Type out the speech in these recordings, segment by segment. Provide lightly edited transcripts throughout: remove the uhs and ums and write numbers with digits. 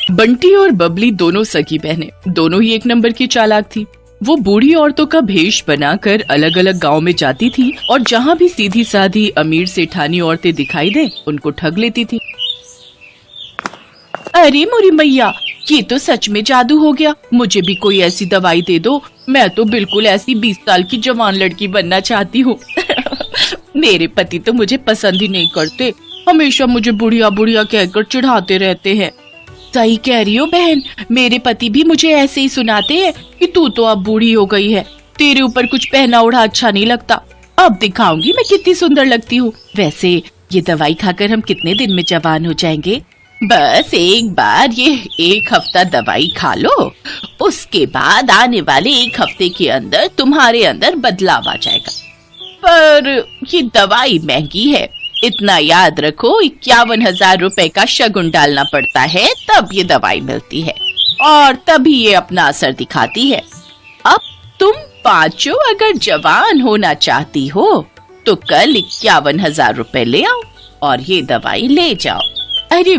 बंटी और बबली दोनों सगी बहनें, दोनों ही एक नंबर की चालाक थी। वो बूढ़ी औरतों का भेष बनाकर अलग अलग गांव में जाती थी और जहाँ भी सीधी साधी अमीर सेठानी औरतें दिखाई दे उनको ठग लेती थी। अरे मोरी मैया, ये तो सच में जादू हो गया। मुझे भी कोई ऐसी दवाई दे दो। मैं तो बिल्कुल ऐसी 20 साल की जवान लड़की बनना चाहती हूँ। मेरे पति तो मुझे पसंद ही नहीं करते, हमेशा मुझे बुढ़िया बुढ़िया कहकर चिढ़ाते रहते हैं। सही कह रही हो बहन, मेरे पति भी मुझे ऐसे ही सुनाते हैं कि तू तो अब बूढ़ी हो गई है, तेरे ऊपर कुछ पहना ओढ़ा अच्छा नहीं लगता। अब दिखाऊंगी मैं कितनी सुंदर लगती हूँ। वैसे ये दवाई खाकर हम कितने दिन में जवान हो जाएंगे? बस एक बार ये 1 हफ्ता दवाई खा लो, उसके बाद आने वाले 1 हफ्ते के अंदर तुम्हारे अंदर बदलाव आ जाएगा। पर ये दवाई महंगी है, इतना याद रखो, 51,000 रुपए का शगुन डालना पड़ता है तब ये दवाई मिलती है और तभी ये अपना असर दिखाती है। अब तुम पांचों अगर जवान होना चाहती हो तो कल 51,000 रुपए ले आओ और ये दवाई ले जाओ। अरे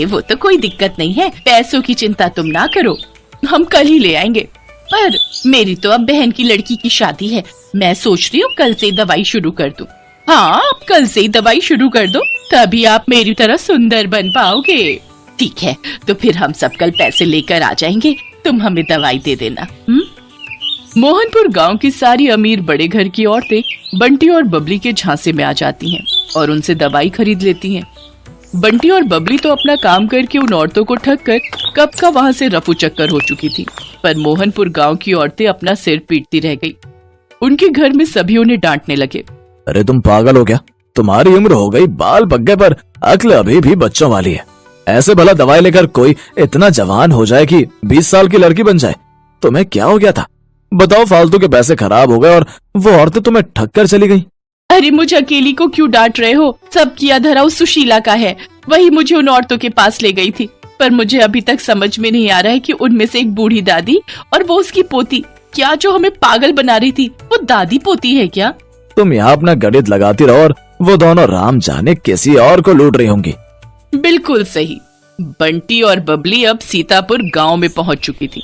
वो तो कोई दिक्कत नहीं है, पैसों की चिंता तुम ना करो, हम कल ही ले आएंगे। पर मेरी तो अब बहन की लड़की की शादी है, मैं सोच रही हूँ कल से दवाई शुरू कर दूं। हाँ, आप कल से ही दवाई शुरू कर दो, तभी आप मेरी तरह सुंदर बन पाओगे। ठीक है, तो फिर हम सब कल पैसे लेकर आ जाएंगे, तुम हमें दवाई दे देना। मोहनपुर गांव की सारी अमीर बड़े घर की औरतें बंटी और बबली के झांसे में आ जाती हैं और उनसे दवाई खरीद लेती हैं। बंटी और बबली तो अपना काम करके उन औरतों को ठग कर कब का वहाँ से रफू चक्कर हो चुकी थी, पर मोहनपुर गांव की औरतें अपना सिर पीटती रह गई। उनके घर में सभी उन्हें डांटने लगे। अरे तुम पागल हो क्या? तुम्हारी उम्र हो गई, बाल पक गए, पर अक्ल अभी भी बच्चों वाली है। ऐसे भला दवाई लेकर कोई इतना जवान हो जाए कि 20 साल की लड़की बन जाए? तुम्हें क्या हो गया था? बताओ, फालतू के पैसे खराब हो गए और वो औरतें तुम्हें ठग कर चली गई। अरे मुझे अकेली को क्यों डांट रहे हो? सब किया धरा उस सुशीला का है, वही मुझे उन औरतों के पास ले गई थी। पर मुझे अभी तक समझ में नहीं आ रहा है कि उनमें से एक बूढ़ी दादी और वो उसकी पोती, क्या जो हमें पागल बना रही थी वो दादी पोती है क्या? तुम यहाँ अपना गणित लगाती रहो और वो दोनों राम जाने किसी और को लूट रही होंगी। बिल्कुल सही। बंटी और बबली अब सीतापुर गांव में पहुंच चुकी थी।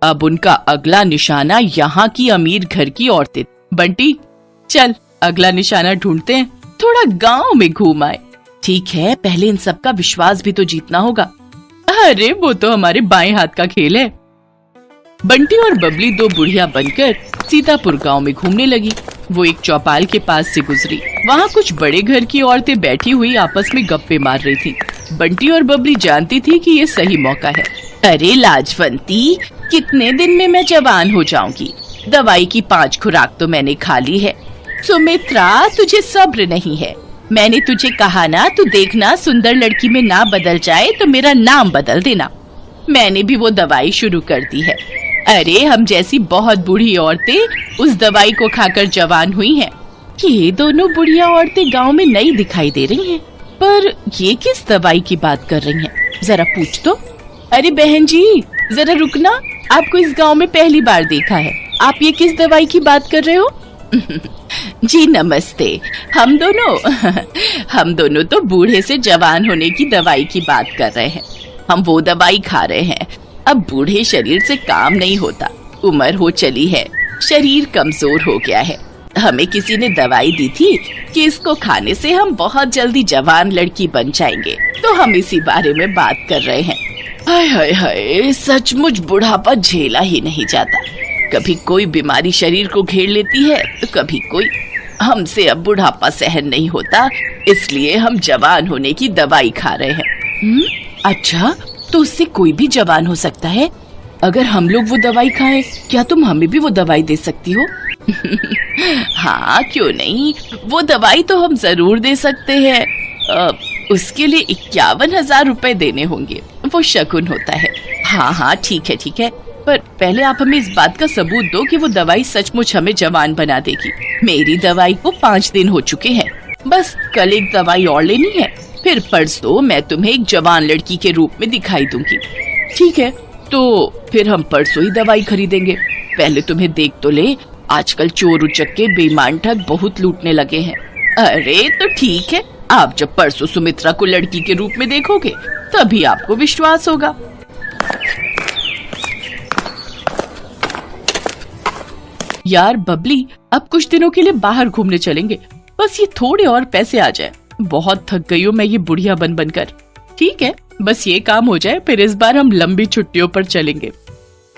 अब उनका अगला निशाना यहाँ की अमीर घर की औरतें। बंटी, चल अगला निशाना ढूंढते हैं, थोड़ा गांव में घूम आए। ठीक है, पहले इन सब का विश्वास भी तो जीतना होगा। अरे वो तो हमारे बाएं हाथ का खेल है। बंटी और बबली 2 बुढ़िया बनकर सीतापुर गांव में घूमने लगी। वो एक चौपाल के पास से गुजरी, वहाँ कुछ बड़े घर की औरतें बैठी हुई आपस में गप्पे मार रही थी। बंटी और बबली जानती थी कि ये सही मौका है। अरे लाजवंती, कितने दिन में मैं जवान हो जाऊंगी? दवाई की 5 खुराक तो मैंने खा ली है। सुमित्रा, तुझे सब्र नहीं है। मैंने तुझे कहा ना, तू देखना सुंदर लड़की में ना बदल जाए तो मेरा नाम बदल देना। मैंने भी वो दवाई शुरू कर दी है। अरे हम जैसी बहुत बूढ़ी औरतें उस दवाई को खाकर जवान हुई हैं। ये दोनों बुढ़िया औरतें गांव में नई दिखाई दे रही हैं, पर ये किस दवाई की बात कर रही हैं? जरा पूछ तो। अरे बहन जी, जरा रुकना, आपको इस गांव में पहली बार देखा है, आप ये किस दवाई की बात कर रहे हो? जी नमस्ते, हम दोनों तो बूढ़े से जवान होने की दवाई की बात कर रहे हैं। हम वो दवाई खा रहे हैं। अब बूढ़े शरीर से काम नहीं होता, उम्र हो चली है, शरीर कमजोर हो गया है। हमें किसी ने दवाई दी थी कि इसको खाने से हम बहुत जल्दी जवान लड़की बन जाएंगे, तो हम इसी बारे में बात कर रहे हैं। हाय हाय हाय, सचमुच बुढ़ापा झेला ही नहीं जाता। कभी कोई बीमारी शरीर को घेर लेती है तो कभी कोई। हमसे अब बुढ़ापा सहन नहीं होता, इसलिए हम जवान होने की दवाई खा रहे हैं। अच्छा, तो उससे कोई भी जवान हो सकता है? अगर हम लोग वो दवाई खाएं, क्या तुम हमें भी वो दवाई दे सकती हो? हाँ, क्यों नहीं, वो दवाई तो हम जरूर दे सकते हैं। उसके लिए 51,000 रुपए देने होंगे, वो शगुन होता है। हाँ, ठीक है, पर पहले आप हमें इस बात का सबूत दो कि वो दवाई सचमुच हमें जवान बना देगी। मेरी दवाई को 5 दिन हो चुके हैं, बस कल एक दवाई और लेनी है, फिर परसों मैं तुम्हें एक जवान लड़की के रूप में दिखाई दूंगी। ठीक है, तो फिर हम परसों ही दवाई खरीदेंगे। पहले तुम्हें देख तो ले, आजकल चोर उचक्के बेईमान ठग बहुत लूटने लगे हैं। अरे तो ठीक है, आप जब परसों सुमित्रा को लड़की के रूप में देखोगे तभी आपको विश्वास होगा। यार बबली, अब कुछ दिनों के लिए बाहर घूमने चलेंगे, बस ये थोड़े और पैसे आ जाए। बहुत थक गई हूँ मैं ये बुढ़िया बन बनकर। ठीक है, बस ये काम हो जाए, फिर इस बार हम लंबी छुट्टियों पर चलेंगे।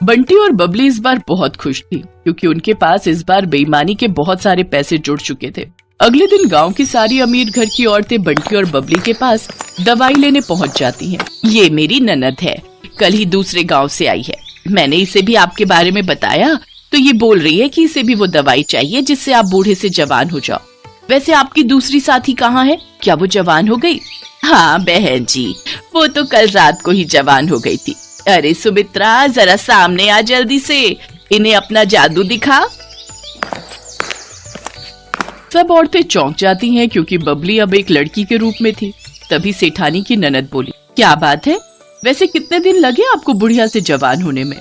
बंटी और बबली इस बार बहुत खुश थी क्योंकि उनके पास इस बार बेईमानी के बहुत सारे पैसे जुड़ चुके थे। अगले दिन गांव की सारी अमीर घर की औरतें बंटी और बबली के पास दवाई लेने पहुंच जाती हैं। ये मेरी ननद है, कल ही दूसरे गांव से आई है। मैंने इसे भी आपके बारे में बताया तो ये बोल रही है कि इसे भी वो दवाई चाहिए जिससे आप बूढ़े से जवान हो जाओ। वैसे आपकी दूसरी साथी कहाँ है? क्या वो जवान हो गई? हाँ बहन जी, वो तो कल रात को ही जवान हो गई थी। अरे सुमित्रा, जरा सामने आ जल्दी से, इन्हें अपना जादू दिखा। सब औरतें चौंक जाती हैं क्योंकि बबली अब एक लड़की के रूप में थी। तभी सेठानी की ननद बोली, क्या बात है, वैसे कितने दिन लगे आपको बुढ़िया से जवान होने में?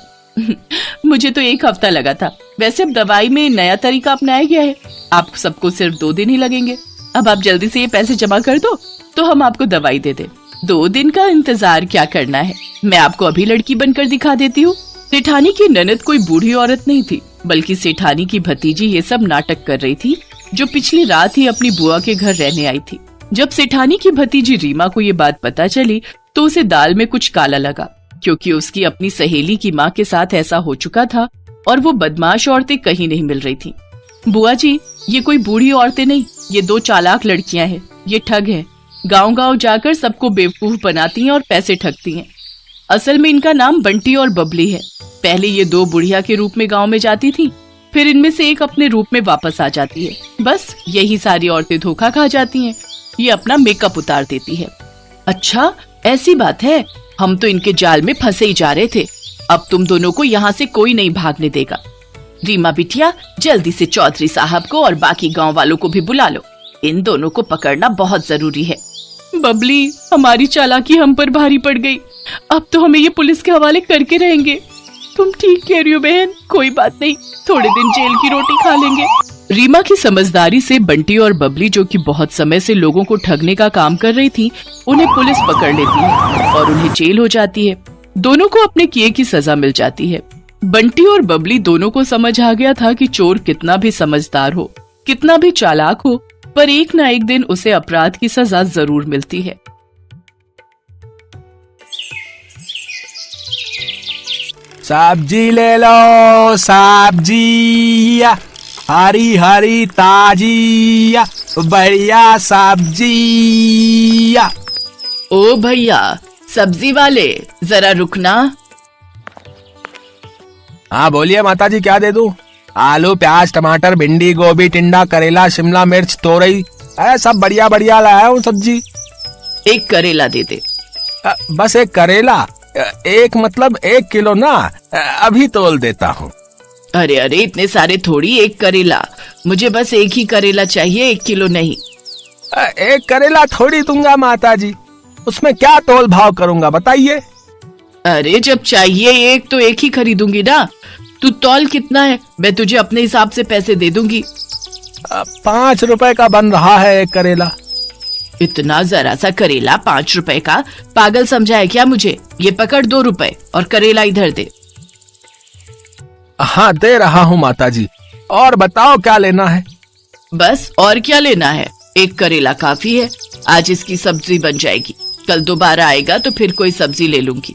मुझे तो 1 हफ्ता लगा था। वैसे अब दवाई में नया तरीका अपनाया गया है, आप सबको सिर्फ 2 दिन ही लगेंगे। अब आप जल्दी से ये पैसे जमा कर दो तो हम आपको दवाई दे दें। 2 दिन का इंतजार क्या करना है, मैं आपको अभी लड़की बनकर दिखा देती हूँ। सेठानी की ननद कोई बूढ़ी औरत नहीं थी, बल्कि सेठानी की भतीजी ये सब नाटक कर रही थी, जो पिछली रात ही अपनी बुआ के घर रहने आई थी। जब सेठानी की भतीजी रीमा को ये बात पता चली तो उसे दाल में कुछ काला लगा, क्योंकि उसकी अपनी सहेली की माँ के साथ ऐसा हो चुका था और वो बदमाश औरतें कहीं नहीं मिल रही थी। बुआ जी, ये कोई बूढ़ी औरतें नहीं, ये 2 चालाक लड़कियां हैं। ये ठग हैं, गांव-गांव जाकर सबको बेवकूफ बनाती हैं और पैसे ठगती हैं। असल में इनका नाम बंटी और बबली है। पहले ये 2 बुढ़िया के रूप में गांव में जाती थी, फिर इनमें से एक अपने रूप में वापस आ जाती है। बस यही सारी औरतें धोखा खा जाती हैं। ये अपना मेकअप उतार देती है। अच्छा, ऐसी बात है, हम तो इनके जाल में फंसे ही जा रहे थे। अब तुम दोनों को यहाँ से कोई नहीं भागने देगा। रीमा बिटिया, जल्दी से चौधरी साहब को और बाकी गांव वालों को भी बुला लो, इन दोनों को पकड़ना बहुत जरूरी है। बबली, हमारी चालाकी हम पर भारी पड़ गई, अब तो हमें ये पुलिस के हवाले करके रहेंगे। तुम ठीक कह रही हो बहन, कोई बात नहीं, थोड़े दिन जेल की रोटी खा लेंगे। रीमा की समझदारी से बंटी और बबली, जो कि बहुत समय से लोगों को ठगने का काम कर रही थी, उन्हें पुलिस पकड़ लेती है और उन्हें जेल हो जाती है। दोनों को अपने किए की सजा मिल जाती है। बंटी और बबली दोनों को समझ आ गया था कि चोर कितना भी समझदार हो, कितना भी चालाक हो, पर एक न एक दिन उसे अपराध की सजा जरूर मिलती है। सब्जी ले लो, सब्जी हरी हरी ताजी बढ़िया सब्जी। ओ भैया, सब्जी वाले, जरा रुकना। हाँ बोलिए माताजी, क्या दे दूं? आलू, प्याज, टमाटर, भिंडी, गोभी, टिंडा, करेला, शिमला मिर्च, तोरई, सब बढ़िया बढ़िया लाया हूँ सब्जी। एक करेला दे दे। बस एक करेला? एक मतलब 1 किलो ना, अभी तोल देता हूँ। अरे अरे, इतने सारे थोड़ी, एक करेला। मुझे बस एक ही करेला चाहिए, 1 किलो नहीं। 1 करेला थोड़ी दूंगा माताजी, उसमें क्या तोल भाव करूंगा बताइए। अरे जब चाहिए एक तो एक ही खरीदूंगी ना। तू तौल कितना है, मैं तुझे अपने हिसाब से पैसे दे दूंगी। 5 रुपए का बन रहा है 1 करेला। इतना जरा सा करेला 5 रुपए का? पागल समझा है क्या मुझे? ये पकड़ 2 रुपए और करेला इधर दे। हाँ दे रहा हूँ माताजी, और बताओ क्या लेना है? बस और क्या लेना है, 1 करेला काफी है। आज इसकी सब्जी बन जाएगी, कल दोबारा आएगा तो फिर कोई सब्जी ले लूंगी।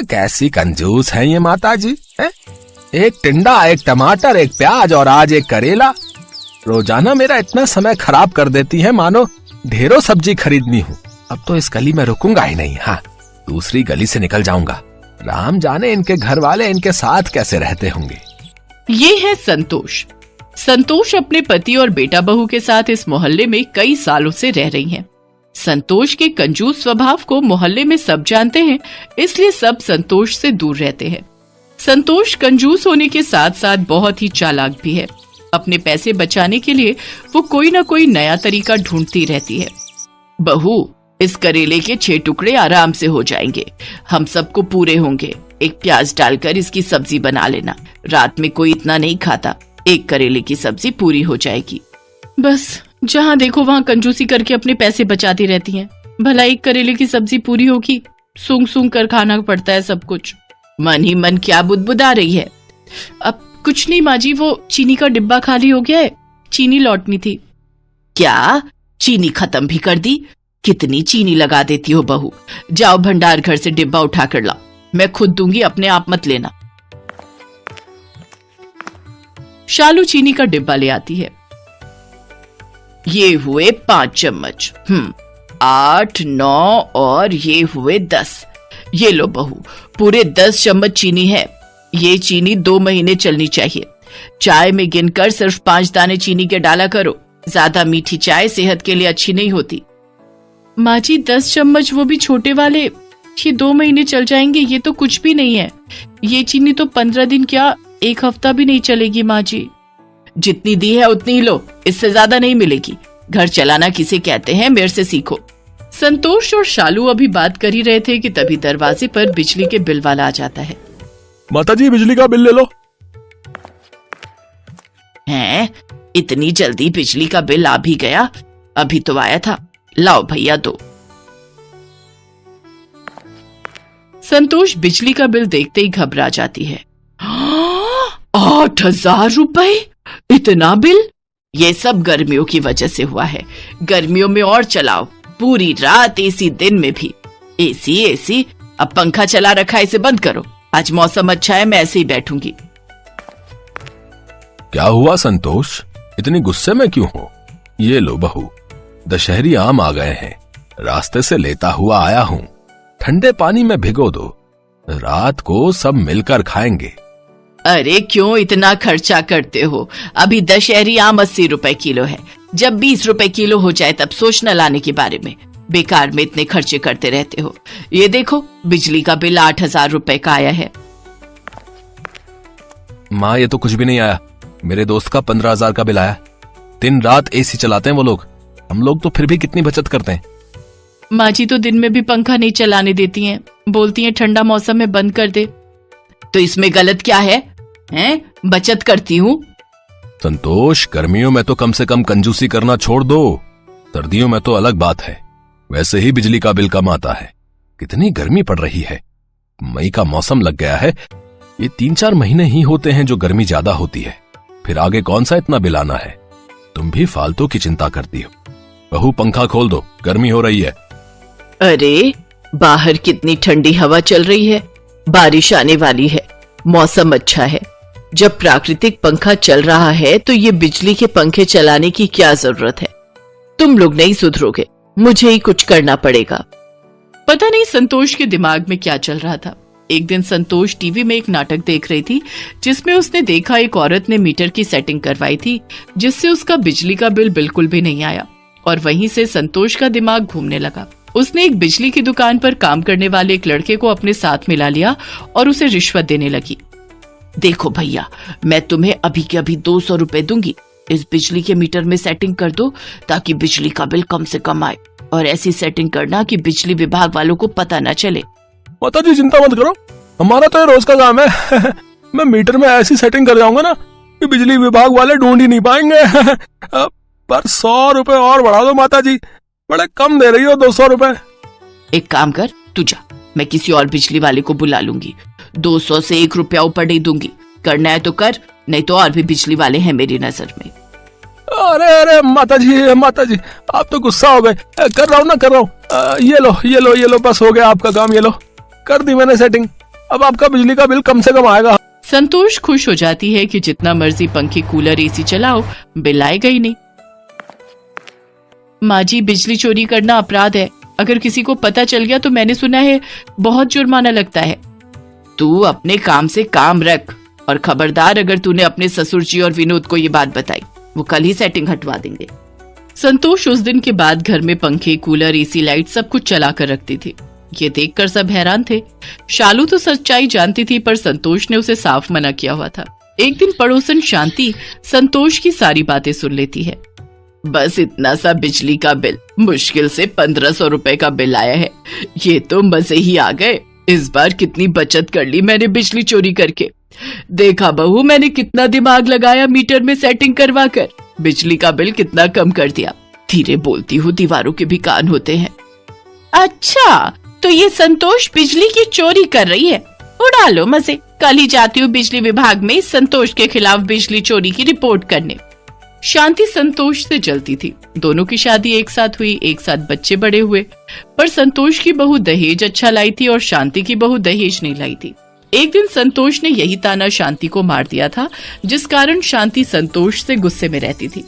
कैसी कंजूस है ये माताजी। 1 टिंडा, 1 टमाटर, 1 प्याज और आज 1 करेला। रोजाना मेरा इतना समय खराब कर देती है, मानो ढेरों सब्जी खरीदनी हूँ। अब तो इस गली में रुकूंगा ही नहीं। हाँ, दूसरी गली से निकल जाऊंगा। राम जाने इनके घर वाले इनके साथ कैसे रहते होंगे। ये है संतोष। संतोष अपने पति और बेटा बहू के साथ इस मोहल्ले में कई सालों से रह रही हैं। संतोष के कंजूस स्वभाव को मोहल्ले में सब जानते हैं, इसलिए सब संतोष से दूर रहते हैं। संतोष कंजूस होने के साथ साथ बहुत ही चालाक भी है। अपने पैसे बचाने के लिए वो कोई ना कोई नया तरीका ढूंढती रहती है। बहू, इस करेले के 6 टुकड़े आराम से हो जाएंगे, हम सबको पूरे होंगे। एक प्याज डालकर इसकी सब्जी बना लेना। रात में कोई इतना नहीं खाता, एक करेले की सब्जी पूरी हो जाएगी। बस जहाँ देखो वहाँ कंजूसी करके अपने पैसे बचाती रहती हैं। भला एक करेले की सब्जी पूरी होगी, सूंघ सूंघ कर खाना पड़ता है सब कुछ। मन ही मन क्या बुदबुदा रही है। अब कुछ नहीं माँ जी, वो चीनी का डिब्बा खाली हो गया है, चीनी लौटनी थी। क्या चीनी खत्म भी कर दी? कितनी चीनी लगा देती हो बहू। जाओ भंडार घर से डिब्बा उठा कर लाओ, मैं खुद दूंगी, अपने आप मत लेना। शालू चीनी का डिब्बा ले आती है। ये हुए 5 चम्मच, 8, 9 और ये हुए 10। ये लो बहू, पूरे 10 चम्मच चीनी है। ये चीनी 2 महीने चलनी चाहिए। चाय में गिनकर सिर्फ 5 दाने चीनी के डाला करो, ज्यादा मीठी चाय सेहत के लिए अच्छी नहीं होती। माँ जी 10 चम्मच, वो भी छोटे वाले, ये 2 महीने चल जाएंगे, ये तो कुछ भी नहीं है। ये चीनी तो 15 दिन क्या 1 हफ्ता भी नहीं चलेगी माँ जी। जितनी दी है उतनी ही लो, इससे ज्यादा नहीं मिलेगी। घर चलाना किसे कहते हैं, मेरे से सीखो। संतोष और शालू अभी बात कर ही रहे थे कि तभी दरवाजे पर बिजली के बिल वाला आ जाता है। माताजी बिजली का बिल ले लो। हैं, इतनी जल्दी बिजली का बिल आ भी गया? अभी तो आया था, लाओ भैया दो। संतोष बिजली का बिल देखते ही घबरा जाती है। 8,000 रुपए, इतना बिल? ये सब गर्मियों की वजह से हुआ है। गर्मियों में और चलाओ, पूरी रात एसी, दिन में भी एसी एसी। अब पंखा चला रखा है, इसे बंद करो। आज मौसम अच्छा है, मैं ऐसे ही बैठूंगी। क्या हुआ संतोष, इतनी गुस्से में क्यों हो? ये लो बहू, दशहरी आम आ गए हैं, रास्ते से लेता हुआ आया हूँ। ठंडे पानी में भिगो दो, रात को सब मिलकर खाएंगे। अरे क्यों इतना खर्चा करते हो? अभी दशहरी आम 80 रुपए किलो है। जब 20 रुपए किलो हो जाए तब सोचना लाने के बारे में। बेकार में इतने खर्चे करते रहते हो। ये देखो बिजली का बिल 8,000 रुपए का आया है। माँ ये तो कुछ भी नहीं आया, मेरे दोस्त का 15,000 का बिल आया। दिन रात एसी चलाते हैं वो लोग, हम लोग तो फिर भी कितनी बचत करते हैं। माँ जी तो दिन में भी पंखा नहीं चलाने देती हैं, बोलती हैं ठंडा मौसम में बंद कर दे। तो इसमें गलत क्या है? हैं? बचत करती हूँ। संतोष गर्मियों में तो कम से कम कंजूसी करना छोड़ दो, सर्दियों में तो अलग बात है। वैसे ही बिजली का बिल कम आता है। कितनी गर्मी पड़ रही है, मई का मौसम लग गया है। ये 3-4 महीने ही होते हैं जो गर्मी ज्यादा होती है, फिर आगे कौन सा इतना बिल आना है। तुम भी फालतू की चिंता करती हो। बहू पंखा खोल दो, गर्मी हो रही है। अरे बाहर कितनी ठंडी हवा चल रही है, बारिश आने वाली है, मौसम अच्छा है। जब प्राकृतिक पंखा चल रहा है तो ये बिजली के पंखे चलाने की क्या जरूरत है? तुम लोग नहीं सुधरोगे, मुझे ही कुछ करना पड़ेगा। पता नहीं संतोष के दिमाग में क्या चल रहा था। एक दिन संतोष टीवी में एक नाटक देख रही थी जिसमें उसने देखा एक औरत ने मीटर की सेटिंग करवाई थी जिससे उसका बिजली का बिल बिल्कुल भी नहीं आया। और वहीं से संतोष का दिमाग घूमने लगा। उसने एक बिजली की दुकान पर काम करने वाले एक लड़के को अपने साथ मिला लिया और उसे रिश्वत देने लगी। देखो भैया, मैं तुम्हें अभी के अभी 200 रुपए दूंगी, इस बिजली के मीटर में सेटिंग कर दो ताकि बिजली का बिल कम से कम आए। और ऐसी सेटिंग करना कि बिजली विभाग वालों को पता न चले। माता जी चिंता मत करो, हमारा तो ये रोज का काम है। मैं मीटर में ऐसी सेटिंग कर जाऊंगा ना कि बिजली विभाग वाले ढूंढ ही नहीं पाएंगे। पर 100 रुपए और बढ़ा दो माता जी, बड़े कम दे रही हो 200 रुपए। एक काम कर, तू जा, मैं किसी और बिजली वाले को बुला लूंगी। 200 से 1 रुपया ऊपर नहीं दूंगी। करना है तो कर, नहीं तो और भी बिजली वाले हैं मेरी नजर में। अरे अरे माता जी आप तो गुस्सा हो गए। कर रहा हूँ ना, कर रहा हूँ। ये लो बस हो गया आपका काम। ये लो कर दी मैंने सेटिंग, अब आपका बिजली का बिल कम से कम आएगा। संतोष खुश हो जाती है कि जितना मर्जी पंखे कूलर एसी चलाओ, बिल आएगा ही नहीं। माँ जी बिजली चोरी करना अपराध है, अगर किसी को पता चल गया तो मैंने सुना है बहुत जुर्माना लगता है। तू अपने काम से काम रख, और खबरदार अगर तूने अपने ससुर जी और विनोद को ये बात बताई, वो कल ही सेटिंग हटवा देंगे। संतोष उस दिन के बाद घर में पंखे कूलर एसी लाइट सब कुछ चला कर रखती थी। ये देखकर सब हैरान थे। शालू तो सच्चाई जानती थी पर संतोष ने उसे साफ मना किया हुआ था। एक दिन पड़ोसन शांति संतोष की सारी बातें सुन लेती है। बस इतना सा बिजली का बिल, मुश्किल से 1500 रुपए का बिल आया है। ये तो मजे ही आ गए। इस बार कितनी बचत कर ली मैंने बिजली चोरी करके। देखा बहू, मैंने कितना दिमाग लगाया मीटर में सेटिंग करवा कर, बिजली का बिल कितना कम कर दिया। धीरे बोलती हूँ, दीवारों के भी कान होते हैं। अच्छा, तो ये संतोष बिजली की चोरी कर रही है, उड़ा लो मजे। कल ही जाती हूँ बिजली विभाग में इस संतोष के खिलाफ बिजली चोरी की रिपोर्ट करने। शांति संतोष से जलती थी। दोनों की शादी एक साथ हुई, एक साथ बच्चे बड़े हुए, पर संतोष की बहू दहेज अच्छा लाई थी और शांति की बहू दहेज नहीं लाई थी। एक दिन संतोष ने यही ताना शांति को मार दिया था, जिस कारण शांति संतोष से गुस्से में रहती थी।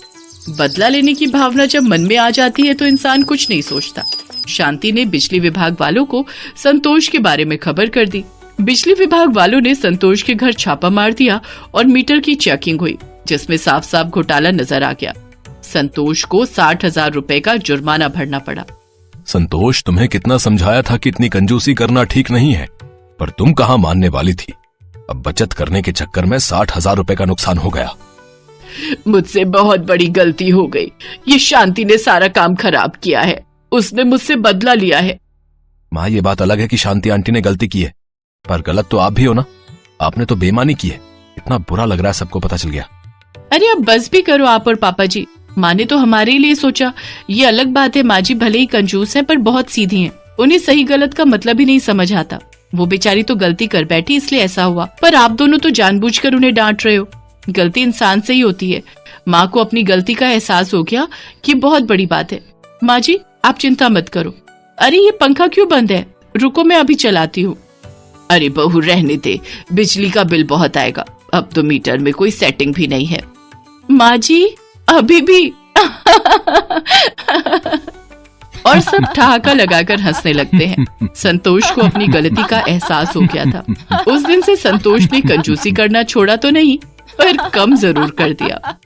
बदला लेने की भावना जब मन में आ जाती है तो इंसान कुछ नहीं सोचता। शांति ने बिजली विभाग वालों को संतोष के बारे में खबर कर दी। बिजली विभाग वालों ने संतोष के घर छापा मार दिया और मीटर की चेकिंग हुई, जिसमें साफ साफ घोटाला नजर आ गया। संतोष को 60,000 रुपए का जुर्माना भरना पड़ा। संतोष, तुम्हें कितना समझाया था कि इतनी कंजूसी करना ठीक नहीं है, पर तुम कहाँ मानने वाली थी। अब बचत करने के चक्कर में 60,000 रुपए का नुकसान हो गया। मुझसे बहुत बड़ी गलती हो गई। ये शांति ने सारा काम खराब किया है, उसने मुझसे बदला लिया है। माँ, ये बात अलग है कि शांति आंटी ने गलती की है, पर गलत तो आप भी हो ना। आपने तो बेईमानी की है। इतना बुरा लग रहा है, सबको पता चल गया। अरे अब बस भी करो आप और पापा जी। माँ ने तो हमारे लिए सोचा। ये अलग बात है, माँ जी भले ही कंजूस है पर बहुत सीधी हैं। उन्हें सही गलत का मतलब ही नहीं समझ आता। वो बेचारी तो गलती कर बैठी इसलिए ऐसा हुआ, पर आप दोनों तो जानबूझकर उन्हें डांट रहे हो। गलती इंसान से ही होती है। माँ को अपनी गलती का एहसास हो गया कि बहुत बड़ी बात है। माँ जी आप चिंता मत करो। अरे ये पंखा क्यों बंद है? रुको मैं अभी चलाती हूँ। अरे बहू रहने दे, बिजली का बिल बहुत आएगा। अब तो मीटर में कोई सेटिंग भी नहीं है। माँ जी अभी भी और सब ठहाका लगाकर हंसने लगते हैं। संतोष को अपनी गलती का एहसास हो गया था। उस दिन से संतोष ने कंजूसी करना छोड़ा तो नहीं, पर कम जरूर कर दिया।